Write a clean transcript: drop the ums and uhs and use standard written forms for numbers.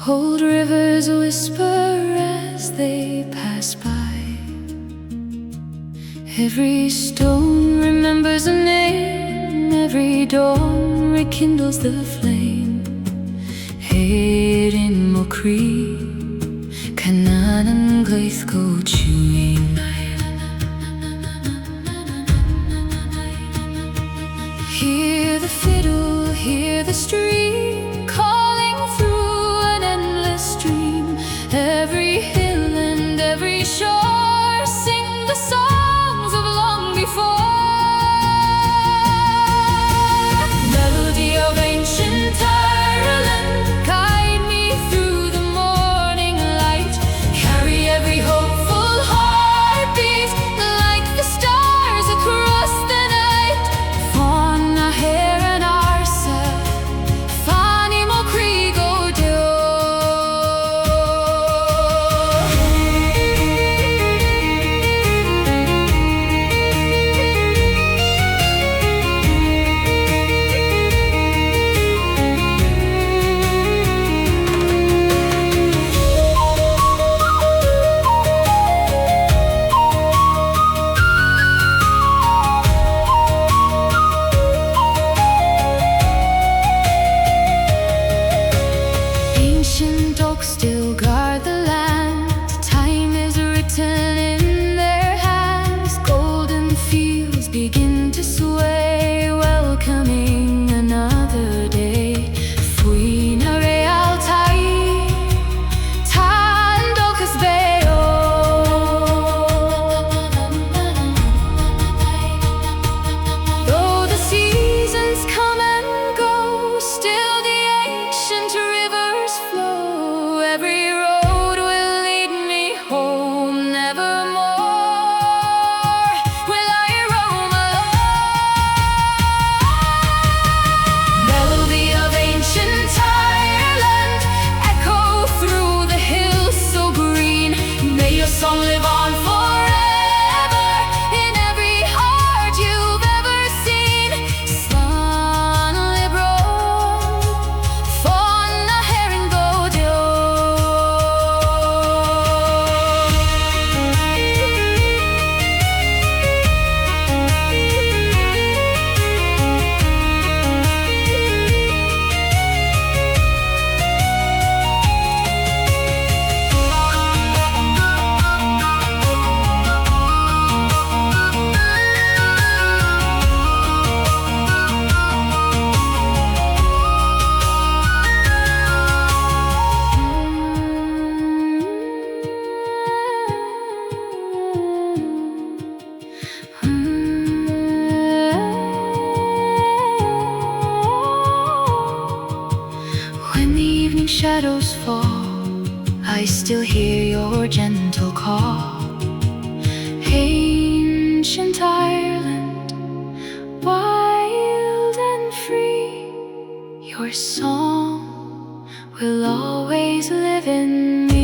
Old rivers whisper as they pass by. Every stone remembers a name, every dawn rekindles the flame. HÉireann mo crí, Canan gleith go chewing. Hear the fiddle, hear the stream, calling through an endless dream. Every hill and every shore sing the songs of long before. Melody of ancient Ireland, guide me through the morning light. Carry every hopeful heartbeat like the stars across the night. Fonn, hÉireann, Ársa, Fonn mo crí go deo. Ancient oaks still guard the land. Time is written in their hands. Golden fields begin to sway, welcoming another day. Fuoin a realtà, tan dulcas beo. Though the seasons come and go, still the ancient rivers flow. Every road will lead me home, nevermore will I roam alone. Melody of ancient Ireland, echo through the hills so green. May your song live on forever in every heart you've ever seen. Slán libro, Fonn hÉireann go deo. When the evening shadows fall, I still hear your gentle call. Ancient Ireland, wild and free, your song will always live in me.